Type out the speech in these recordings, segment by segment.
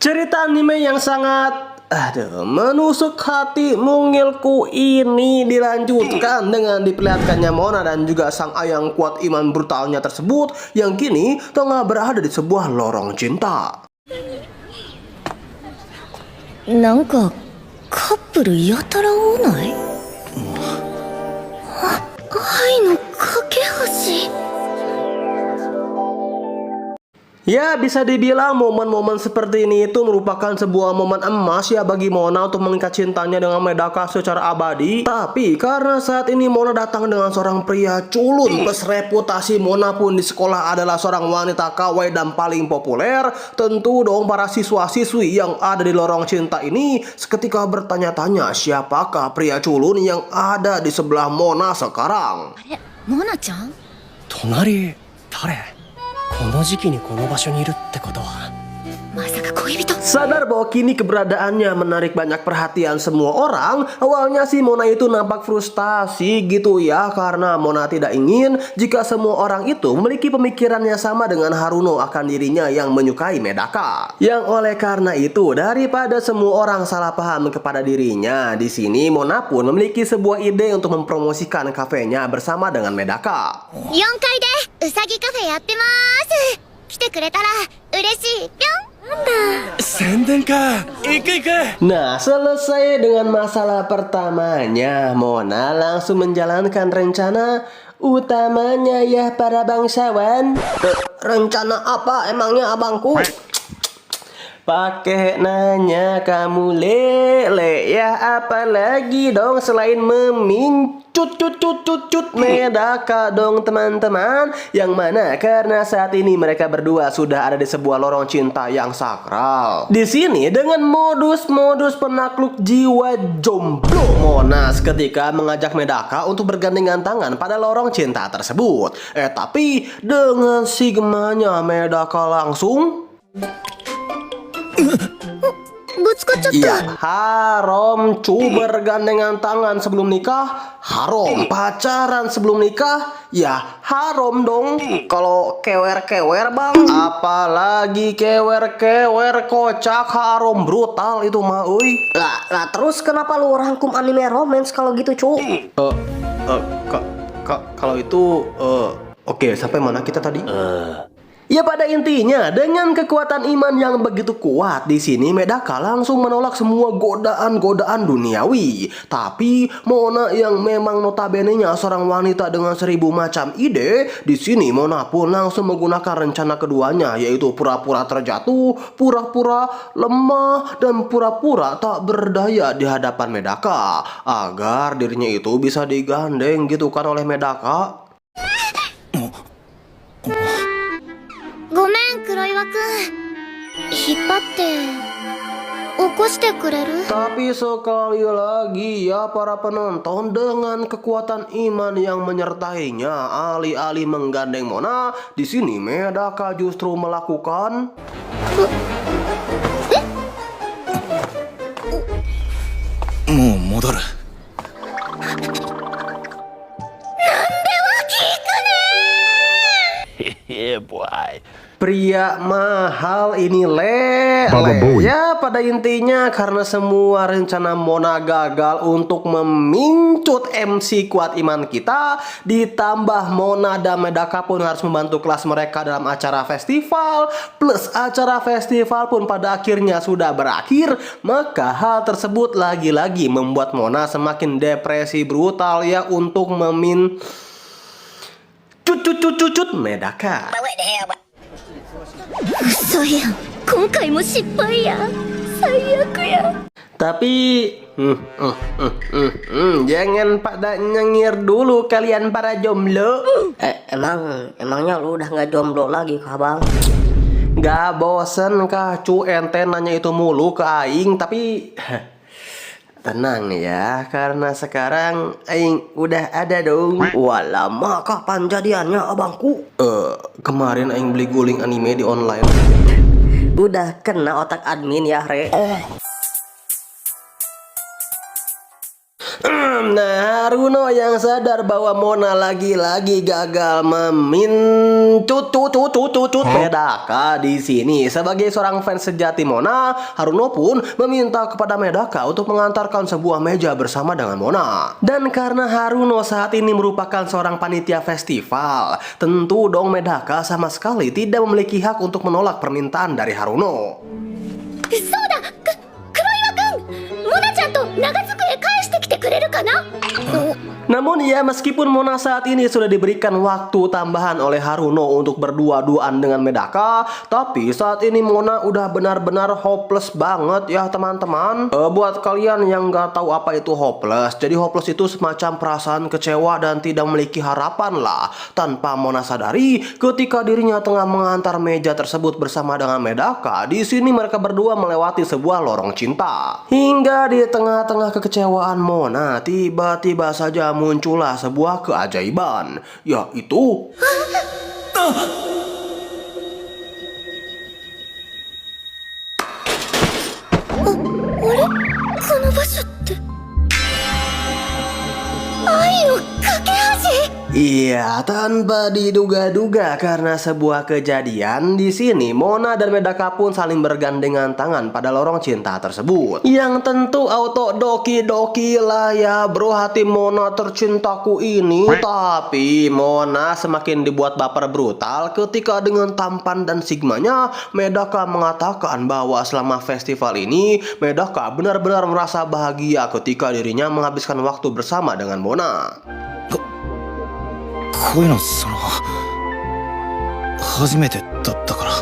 Cerita anime yang sangat menusuk hati mungilku ini dilanjutkan dengan diperlihatkannya Mona dan juga sang ayang kuat iman brutalnya tersebut yang kini tengah berada di sebuah lorong cinta. なんかカップルやたら多ない？愛の架け橋。 Ya, bisa dibilang momen-momen seperti ini itu merupakan sebuah momen emas ya bagi Mona untuk mengikat cintanya dengan Medaka secara abadi. Tapi karena saat ini Mona datang dengan seorang pria culun, plus reputasi Mona pun di sekolah adalah seorang wanita kawaii dan paling populer, tentu dong para siswa-siswi yang ada di lorong cinta ini seketika bertanya-tanya siapakah pria culun yang ada di sebelah Mona sekarang. モナちゃん？ 隣誰？この時期にこの場所にいるってことは まさか恋人？ Sadar bahwa kini keberadaannya menarik banyak perhatian semua orang. Awalnya sih Mona itu nampak frustasi gitu ya, karena Mona tidak ingin jika semua orang itu memiliki pemikiran yang sama dengan Haruno akan dirinya yang menyukai Medaka. Yang oleh karena itu daripada semua orang salah paham kepada dirinya, di sini Mona pun memiliki sebuah ide untuk mempromosikan kafenya bersama dengan Medaka. 4階でうさぎカフェやってます。来てくれたら嬉しいぴょん。なんだ。宣伝か。行く行く。 Nah, selesai dengan masalah pertamanya, Mona langsung menjalankan rencana utamanya ya para bangsawan. Rencana apa emangnya abangku? Pakai nanya kamu lele ya, apalagi dong selain memincut Medaka dong teman-teman. Yang mana karena saat ini mereka berdua sudah ada di sebuah lorong cinta yang sakral. Di sini dengan modus-modus penakluk jiwa jomblo, Mona seketika mengajak Medaka untuk bergandengan tangan pada lorong cinta tersebut. Tapi dengan sigmanya Medaka langsung ぶつかっちゃった。 iya, haram bergandengan tangan sebelum nikah, haram pacaran sebelum nikah, ya haram dong. Kalau kewer-kewer bang, apalagi kewer-kewer kocak, haram brutal itu mah uy. Lah terus kenapa lu rangkum anime romance kalau gitu cu? Kalau itu oke, sampai mana kita tadi? Ya pada intinya dengan kekuatan iman yang begitu kuat di sini Medaka langsung menolak semua godaan-godaan duniawi. Tapi Mona yang memang notabene-nya seorang wanita dengan 1000 macam ide, di sini Mona pun langsung menggunakan rencana keduanya, yaitu pura-pura terjatuh, pura-pura lemah, dan pura-pura tak berdaya di hadapan Medaka agar dirinya itu bisa digandeng gitu kan oleh Medaka. ごめん黒岩くん。引っ張って起こしてくれる？ Tapi sekali lagi ya para penonton, dengan kekuatan iman yang menyertainya, alih-alih menggandeng Mona, di sini Medaka justru melakukan もう戻る。 pria mahal ini lele. Ya pada intinya karena semua rencana Mona gagal untuk memincut MC kuat iman kita, ditambah Mona dan Medaka pun harus membantu kelas mereka dalam acara festival, plus acara festival pun pada akhirnya sudah berakhir, maka hal tersebut lagi-lagi membuat Mona semakin depresi brutal ya untuk Medaka. 嘘やん。今回も失敗や。最悪や。 Tapi jangan pada nyengir dulu kalian para jomblo. Emangnya lu udah nggak jomblo lagi kah bang? Gak bosen kah cu ente nanya itu mulu ke aing? Tapi tenang nih ya, karena sekarang aing udah ada dong. Walama kapan jadiannya abangku? Kemarin aing beli guling anime di online. Udah kena otak admin ya re. Nah, Haruno yang sadar bahwa Mona lagi-lagi gagal Medaka di sini. Sebagai seorang fans sejati Mona, Haruno pun meminta kepada Medaka untuk mengantarkan sebuah meja bersama dengan Mona. Dan karena Haruno saat ini merupakan seorang panitia festival, tentu dong Medaka sama sekali tidak memiliki hak untuk menolak permintaan dari Haruno. そうだ黒岩くんモナちゃんと長机返してきてくれるかな Namun ya, meskipun Mona saat ini sudah diberikan waktu tambahan oleh Haruno untuk berdua-duaan dengan Medaka, tapi saat ini Mona udah benar-benar hopeless banget ya teman-teman. Buat kalian yang nggak tahu apa itu hopeless, jadi hopeless itu semacam perasaan kecewa dan tidak memiliki harapan lah. Tanpa Mona sadari, ketika dirinya tengah mengantar meja tersebut bersama dengan Medaka, di sini mereka berdua melewati sebuah lorong cinta. Hingga di tengah-tengah kekecewaan Mona, tiba-tiba saja muncullah sebuah keajaiban, yaitu iya, tanpa diduga-duga karena sebuah kejadian di sini Mona dan Medaka pun saling bergandengan tangan pada lorong cinta tersebut. Yang tentu auto doki-doki lah ya bro hati Mona tercintaku ini. Tapi Mona semakin dibuat baper brutal ketika dengan tampan dan sigmanya Medaka mengatakan bahwa selama festival ini Medaka benar-benar merasa bahagia ketika dirinya menghabiskan waktu bersama dengan Mona. こういうの初めてだったから。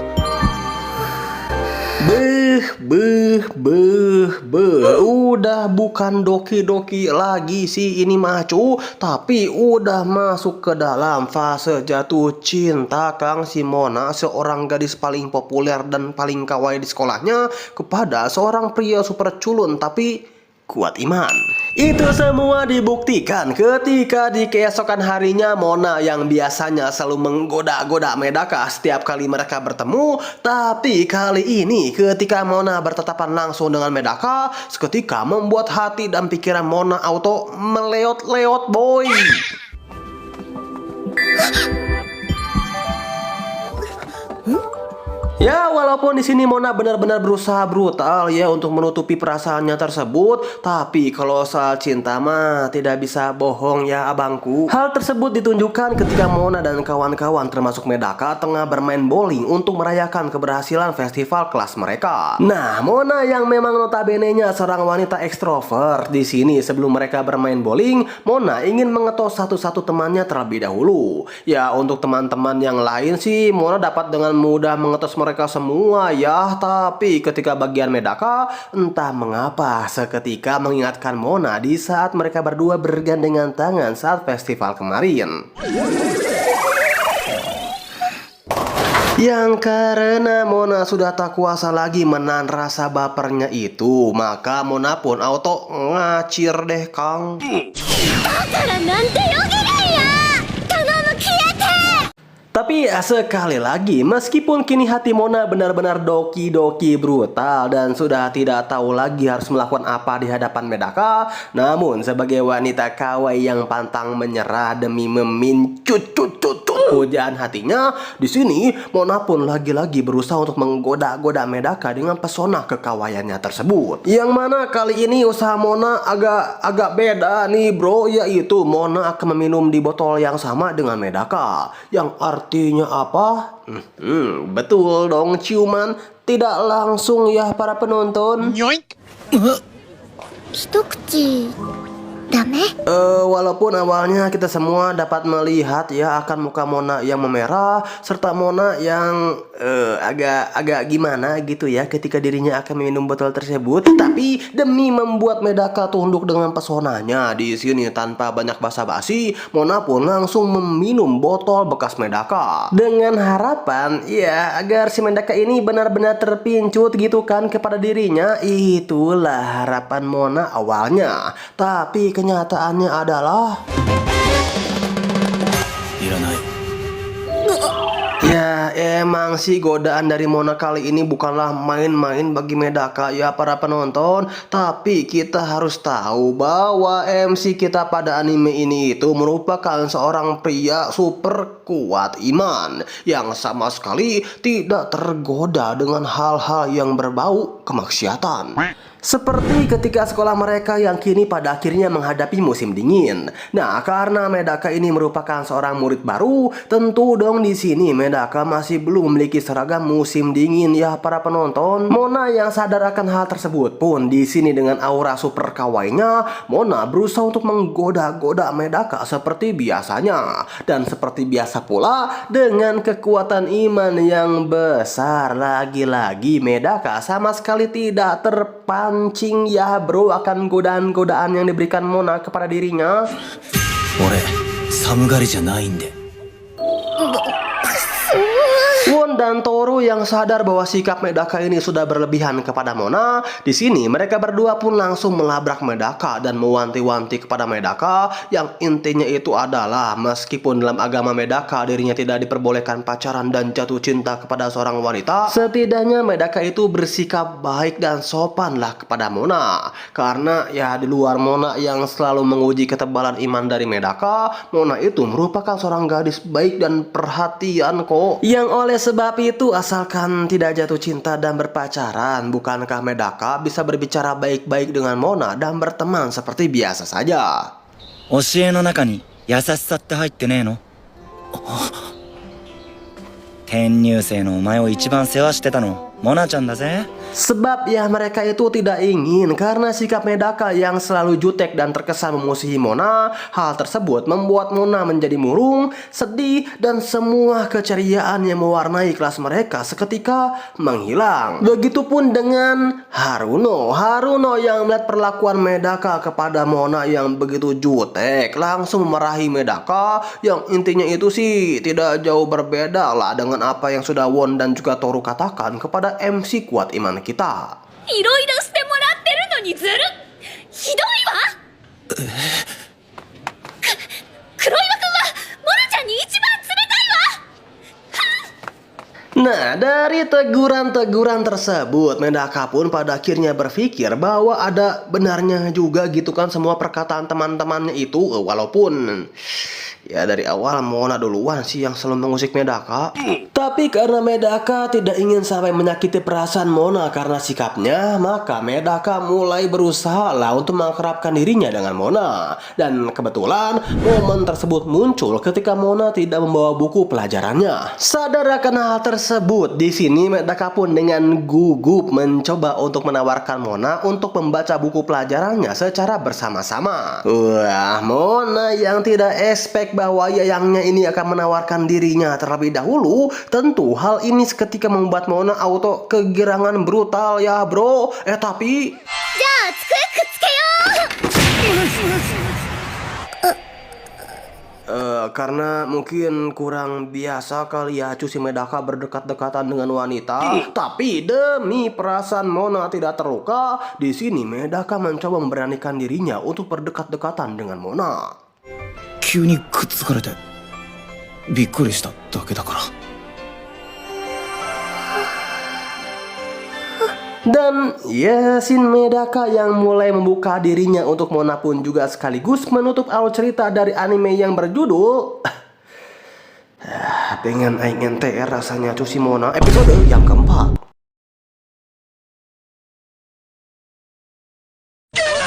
Udah bukan doki-doki lagi sih ini macu, tapi udah masuk ke dalam fase jatuh cinta Kang si Mona, seorang gadis paling populer dan paling kawaii di sekolahnya, kepada seorang pria super culun tapi kuat iman. Itu semua dibuktikan ketika di keesokan harinya Mona yang biasanya selalu menggoda-goda Medaka setiap kali mereka bertemu, tapi kali ini ketika Mona bertatapan langsung dengan Medaka, seketika membuat hati dan pikiran Mona auto meleot-leot boy. Ya, walaupun di sini Mona benar-benar berusaha brutal ya untuk menutupi perasaannya tersebut, tapi kalau soal cinta mah tidak bisa bohong ya abangku. Hal tersebut ditunjukkan ketika Mona dan kawan-kawan termasuk Medaka tengah bermain bowling untuk merayakan keberhasilan festival kelas mereka. Nah, Mona yang memang notabene-nya seorang wanita ekstrovert, di sini sebelum mereka bermain bowling, Mona ingin mengetos satu-satu temannya terlebih dahulu. Ya, untuk teman-teman yang lain sih Mona dapat dengan mudah mengetos mereka semua ya, tapi ketika bagian Medaka entah mengapa seketika mengingatkan Mona di saat mereka berdua bergandengan tangan saat festival kemarin. Yang karena Mona sudah tak kuasa lagi menahan rasa bapernya itu, maka Mona pun auto ngacir deh Kang. Tapi ya, sekali lagi, meskipun kini hati Mona benar-benar doki-doki brutal dan sudah tidak tahu lagi harus melakukan apa di hadapan Medaka, namun sebagai wanita kawaii yang pantang menyerah demi memincut pujaan hatinya, di sini Mona pun lagi-lagi berusaha untuk menggoda-goda Medaka dengan pesona kekawaiannya tersebut. Yang mana kali ini usaha Mona agak beda nih bro, yaitu Mona akan meminum di botol yang sama dengan Medaka. Yang artinya apa? Betul dong, ciuman tidak langsung ya para penonton. Hitokuchi dame? Walaupun awalnya kita semua dapat melihat ya akan muka Mona yang memerah serta Mona yang agak gimana gitu ya ketika dirinya akan minum botol tersebut, tapi demi membuat Medaka tunduk dengan pesonanya, di sini tanpa banyak basa-basi Mona pun langsung meminum botol bekas Medaka dengan harapan ya agar si Medaka ini benar-benar terpincut gitu kan kepada dirinya. Itulah harapan Mona awalnya, tapi kenyataannya adalah ya emang sih godaan dari Mona kali ini bukanlah main-main bagi Medaka ya para penonton. Tapi kita harus tahu bahwa MC kita pada anime ini itu merupakan seorang pria super kuat iman yang sama sekali tidak tergoda dengan hal-hal yang berbau kemaksiatan. Seperti ketika sekolah mereka yang kini pada akhirnya menghadapi musim dingin. Nah, karena Medaka ini merupakan seorang murid baru, tentu dong di sini Medaka masih belum memiliki seragam musim dingin ya para penonton. Mona yang sadar akan hal tersebut pun di sini dengan aura super kawainya, Mona berusaha untuk menggoda-goda Medaka seperti biasanya. Dan seperti biasa pula dengan kekuatan iman yang besar, lagi-lagi Medaka sama sekali tidak terpancing ya bro akan godaan-godaan yang diberikan Mona kepada dirinya. 俺寒がりじゃないんで Won dan Toru yang sadar bahwa sikap Medaka ini sudah berlebihan kepada Mona, di sini mereka berdua pun langsung melabrak Medaka dan mewanti-wanti kepada Medaka yang intinya itu adalah meskipun dalam agama Medaka dirinya tidak diperbolehkan pacaran dan jatuh cinta kepada seorang wanita, setidaknya Medaka itu bersikap baik dan sopan lah kepada Mona. Karena ya di luar Mona yang selalu menguji ketebalan iman dari Medaka, Mona itu merupakan seorang gadis baik dan perhatian kok. Yang oleh sebab itu asalkan tidak jatuh cinta dan berpacaran, bukankah Medaka bisa berbicara baik-baik dengan Mona dan berteman seperti biasa saja? 教えの中に優しさって入ってねえの？転入生のお前を一番世話してたのモナちゃんだぜ。 Sebab ya mereka itu tidak ingin karena sikap Medaka yang selalu jutek dan terkesan memusuhi Mona. Hal tersebut membuat Mona menjadi murung, sedih, dan semua keceriaan yang mewarnai kelas mereka seketika menghilang. Begitupun dengan Haruno. Haruno yang melihat perlakuan Medaka kepada Mona yang begitu jutek langsung memarahi Medaka yang intinya itu sih tidak jauh berbeda lah dengan apa yang sudah Won dan juga Toru katakan kepada MC kuat iman kita. いろいろしてもらってるのにずるっひどいわ黒岩くんはモナちゃんに一番冷たいわ Nah, dari teguran-teguran tersebut, Medaka pun pada akhirnya berpikir bahwa ada benarnya juga gitu kan semua perkataan teman-temannya itu. Walaupun ya dari awal Mona duluan sih yang selalu mengusik Medaka. Tapi karena Medaka tidak ingin sampai menyakiti perasaan Mona karena sikapnya, maka Medaka mulai berusaha lah untuk mengakrabkan dirinya dengan Mona. Dan kebetulan momen tersebut muncul ketika Mona tidak membawa buku pelajarannya. Sadar akan hal tersebut, di sini Medaka pun dengan gugup mencoba untuk menawarkan Mona untuk membaca buku pelajarannya secara bersama-sama. Wah, Mona yang tidak expect bahwa yayangnya ini akan menawarkan dirinya terlebih dahulu, tentu hal ini seketika membuat Mona auto kegirangan brutal ya bro. Tapi じゃあ机くっつけよう karena mungkin kurang biasa kali ya Cusi Medaka berdekat-dekatan dengan wanita. Tapi demi perasaan Mona tidak terluka, di sini Medaka mencoba memberanikan dirinya untuk berdekat-dekatan dengan Mona. 急にくっつかれてびっくりしただけだから。 Dan Yasin Medaka yang mulai membuka dirinya untuk Mona pun juga sekaligus menutup alur cerita dari anime yang berjudul Pengen Aing NTR rasanya Cusi Mona episode yang keempat.